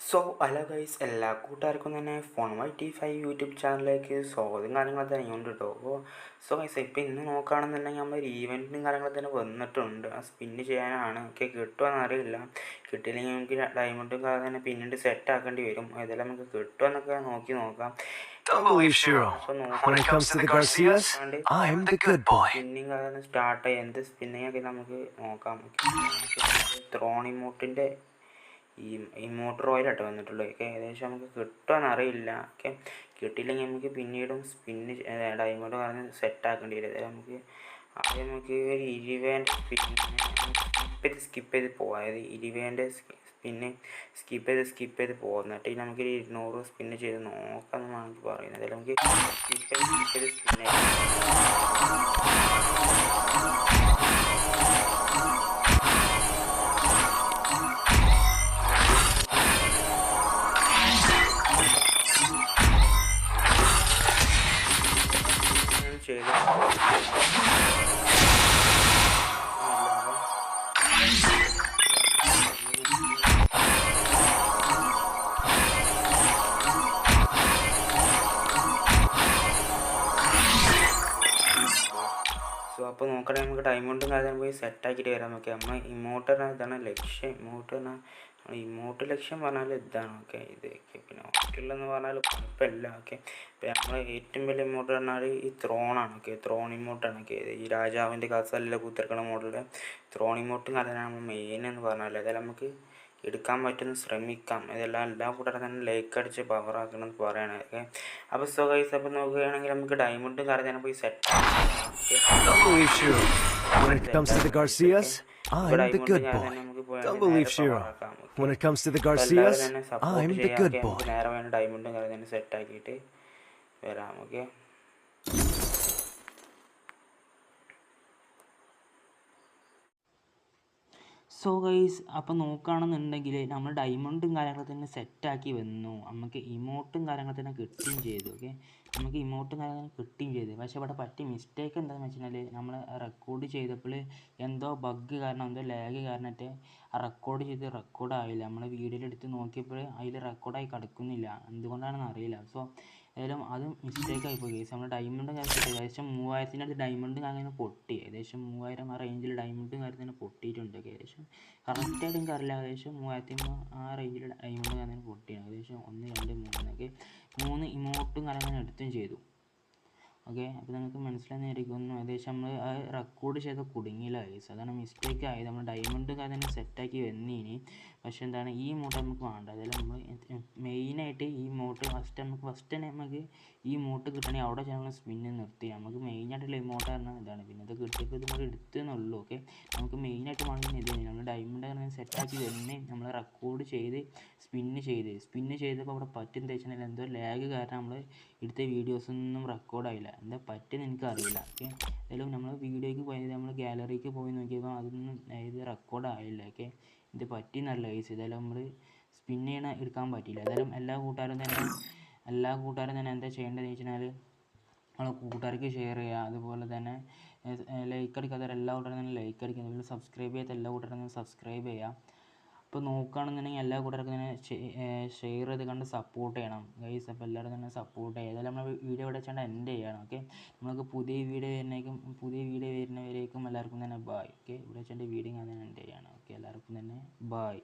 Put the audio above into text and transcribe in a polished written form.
So hello guys, എല്ലാ കൂട്ടുകാർക്കും തന്നെ ഫോൺ വൈ T5 യൂട്യൂബ് ചാനലിലേക്ക് സ്വാഗതം കാര്യങ്ങളൊക്കെ തന്നെയുണ്ട് കേട്ടോ. സോ ഗൈസ്, ഇപ്പോൾ ഇന്ന് നോക്കുകയാണെന്നുണ്ടെങ്കിൽ നമ്മളൊരു ഈവൻറ്റും കാര്യങ്ങളൊക്കെ തന്നെ വന്നിട്ടുണ്ട്. ആ സ്പിന്ന് ചെയ്യാനാണ്. ഒക്കെ കിട്ടുമെന്ന് അറിയില്ല. കിട്ടിയില്ലെങ്കിൽ നമുക്ക് ഡയമണ്ടും കാര്യം തന്നെ പിന്നീട് സെറ്റ് ആക്കേണ്ടി വരും. ഏതെല്ലാം നമുക്ക് കിട്ടുമെന്നൊക്കെ നോക്കാം. സ്പിന്നിങ് കാര്യം സ്റ്റാർട്ട് ചെയ്യാം. എന്ത് സ്പിന്നിങ് ഒക്കെ നമുക്ക് നോക്കാം. ത്രോണിമോട്ടിൻ്റെ ഈ മോട്ടർ ഓയിലായിട്ട് വന്നിട്ടുള്ളത്. ഓക്കെ, ഏകദേശം നമുക്ക് കിട്ടുമെന്ന് അറിയില്ല. ഓക്കെ, കിട്ടിയില്ലെങ്കിൽ നമുക്ക് പിന്നീടും ഡയമണ്ട് പറഞ്ഞ് സെറ്റ് ആക്കേണ്ടി വരും. അതായത് ആദ്യം നമുക്ക് ഒരു 20 സ്കിപ്പ് ചെയ്ത് പോകാം. അതായത് 20 സ്പിന്ന് സ്കിപ്പ് ചെയ്ത് പോകാം. എന്നിട്ട് നമുക്കൊരു 200 സ്പിന്ന് ചെയ്ത് നോക്കാമെന്നാണ് എനിക്ക് പറയുന്നത്. അതായത് നമുക്ക് സ്കിപ്പ് ചെയ്ത് സ്പിന്ന് ചെയ്ത് സോ അപ്പോൾ നോക്കണേ, നമുക്ക് ഡയമണ്ടും കാര്യം പോയി സെറ്റാക്കിയിട്ട് വരാം. ഓക്കെ, നമ്മൾ ഇമോട്ടറിന് ഇതാണ് ലക്ഷ്യം. ഇമോട്ട് ലക്ഷ്യം പറഞ്ഞാൽ ഇതാണ്. ഓക്കെ, ഇത് പിന്നെ ഹോസ്റ്റലെന്ന് പറഞ്ഞാൽ കുഴപ്പമില്ല. ഓക്കെ, ഇപ്പോൾ നമ്മൾ ഏറ്റവും വലിയ ഇമോട്ട് പറഞ്ഞാൽ ഈ ത്രോണാണ്. ഓക്കെ, ത്രോൺ ഇമോട്ടാണ്. ഓക്കെ, ഈ രാജാവിൻ്റെ കസലിൽ കുത്തിറക്കണ മോഡലിൽ ത്രോൺ ഇമോട്ടും കാര്യമാണ് നമ്മൾ മെയിൻ എന്ന് പറഞ്ഞാൽ. അതായത് നമുക്ക് എടുക്കാൻ പറ്റുന്ന ശ്രമിക്കാം. എല്ലാ കൂട്ടരും തന്നെ ലൈക്ക് അടിച്ച് പവർ ആക്കണം എന്ന് പറയണേ. ഓക്കെ, അപ്പോൾ സോ ഗൈസ്, അപ്പോൾ നോക്കുകയാണെങ്കിൽ നമുക്ക് ഡയമണ്ടും കാര്യം പോയി set When it comes to the Garcias, I'm the good boy. Don't believe Shiro. When it comes to the Garcias, I'm the good boy. നേരെ വേണം ഡയമണ്ടും കാര്യം സെറ്റ് ആക്കിയിട്ട് വരാം. ഓക്കെ, സോ ഗൈസ്, അപ്പോൾ നോക്കുകയാണെന്നുണ്ടെങ്കിൽ നമ്മൾ ഡയമണ്ടും കാര്യങ്ങളൊക്കെ തന്നെ സെറ്റാക്കി വന്നു. നമുക്ക് ഇമോട്ടും കാര്യങ്ങളൊക്കെ തന്നെ കിട്ടുകയും ചെയ്തു. ഓക്കെ, നമുക്ക് ഇമോട്ടും കാര്യങ്ങളും കിട്ടുകയും ചെയ്തു. പക്ഷേ ഇവിടെ പറ്റിയ മിസ്റ്റേക്ക് എന്താണെന്ന് വെച്ചാൽ നമ്മൾ റെക്കോർഡ് ചെയ്തപ്പോൾ എന്തോ ബഗ് കാരണം, എന്തോ ലാഗ് കാരണമായിട്ട് റെക്കോർഡ് ആയില്ല. നമ്മൾ വീഡിയോയിൽ എടുത്ത് നോക്കിയപ്പോൾ അതിൽ റെക്കോർഡായി കിടക്കുന്നില്ല. എന്തുകൊണ്ടാണെന്ന് അറിയില്ല. സോ ഏതായാലും അത് മിസ്റ്റേക്ക് ആയിപ്പോയി ഗൈസ്. നമ്മൾ ഡയമണ്ട് കാര്യം ഏകദേശം 3000-ൻ്റെ അടുത്ത് ഡയമണ്ട് കാര്യം പൊട്ടി. ഏകദേശം 3000 ആ റേഞ്ചിൽ ഡയമണ്ട് കാര്യം തന്നെ പൊട്ടിയിട്ടുണ്ട്. ഏകദേശം കറക്റ്റായിട്ട് എനിക്ക് അറിയില്ല. ഏകദേശം 3000 ആ റേഞ്ചിൽ ഡയമണ്ട് കാര്യം പൊട്ടിയാണ്. ഏകദേശം 1, 2, 3 3 ഇമോട്ടും കാര്യം തന്നെ എടുത്തും ചെയ്തു. ഓക്കെ, അപ്പോൾ നിങ്ങൾക്ക് മനസ്സിലായിരിക്കുന്നു. ഏകദേശം നമ്മൾ ആ റെക്കോർഡ് ചെയ്ത് കുടുങ്ങിയില്ല ഗൈസ്. അതാണ് മിസ്റ്റേക്ക് ആയത്. നമ്മൾ ഡയമണ്ട് കാര്യം സെറ്റാക്കി വന്നീനി. പക്ഷേ എന്താണ്, ഈ മോട്ട് നമുക്ക് വേണ്ട. അതായത് നമ്മൾ മെയിനായിട്ട് ഈ മോട്ട് ഫസ്റ്റ് തന്നെ നമുക്ക് ഈ മോട്ട് കിട്ടണമെങ്കിൽ അവിടെ നമ്മൾ സ്പിന്ന് നിർത്തി. നമുക്ക് മെയിനായിട്ടുള്ള ഇമോട്ട് പറഞ്ഞാൽ ഇതാണ്. പിന്നെ ഇത് കിട്ടിയപ്പോൾ ഇത് കൂടി എടുത്തെന്നുള്ളൂ. ഓക്കെ, നമുക്ക് മെയിനായിട്ട് വേണമെങ്കിൽ ഇത് നമ്മൾ ഡയമണ്ട് കാര്യം സെറ്റാക്കി വന്നേ നമ്മൾ റെക്കോർഡ് ചെയ്ത് സ്പിന്ന് ചെയ്തപ്പോൾ അവിടെ പറ്റുന്ന വെച്ചാൽ എന്തോ ലാഗ് കാരണം നമ്മൾ എടുത്ത വീഡിയോസൊന്നും റെക്കോർഡായില്ല. എന്താ പറ്റുമെന്ന് എനിക്കറിയില്ല. ഓക്കെ, ഏതായാലും നമ്മൾ വീഡിയോയ്ക്ക് പോയത് നമ്മൾ ഗാലറിക്ക് പോയി നോക്കിയപ്പോൾ അതൊന്നും ഇത് റെക്കോർഡായില്ല. ഓക്കെ, ഇത് പറ്റിയെന്നല്ല ഗൈസ്. ഏതായാലും നമ്മൾ സ്പിന്ന് എടുക്കാൻ പറ്റിയില്ല. ഏതായാലും എല്ലാ കൂട്ടുകാരും തന്നെ എന്താ ചെയ്യേണ്ടതെന്ന് വെച്ചാൽ നമ്മളെ കൂട്ടുകാർക്ക് ഷെയർ ചെയ്യുക. അതുപോലെ തന്നെ ലൈക്ക് അടിക്കാത്ത എല്ലാ കൂട്ടുകാരും തന്നെ ലൈക്ക് അടിക്കുക. അതുപോലെ സബ്സ്ക്രൈബ് ചെയ്യാത്ത എല്ലാ കൂട്ടുകാരും തന്നെ സബ്സ്ക്രൈബ് ചെയ്യുക. ഇപ്പോൾ നോക്കുകയാണെന്നുണ്ടെങ്കിൽ എല്ലാ കൂട്ടുകാർക്കും തന്നെ ഷെയർ ചെയ്ത് കണ്ട് സപ്പോർട്ട് ചെയ്യണം ഗൈസ്. അപ്പോൾ എല്ലാവരും തന്നെ സപ്പോർട്ട് ചെയ്യുക. ഏതായാലും നമ്മൾ വീഡിയോ ഇവിടെ വെച്ചാൽ എൻഡ് ചെയ്യണം. ഓക്കെ, നമുക്ക് പുതിയ വീഡിയോ വരുന്നവരേക്കും എല്ലാവർക്കും തന്നെ ബായ്. ഓക്കെ, ഇവിടെ വെച്ചാൽ വീഡിയോ ഞാൻ എൻഡ് ചെയ്യണം. ഓക്കെ, എല്ലാവർക്കും തന്നെ ബായ്.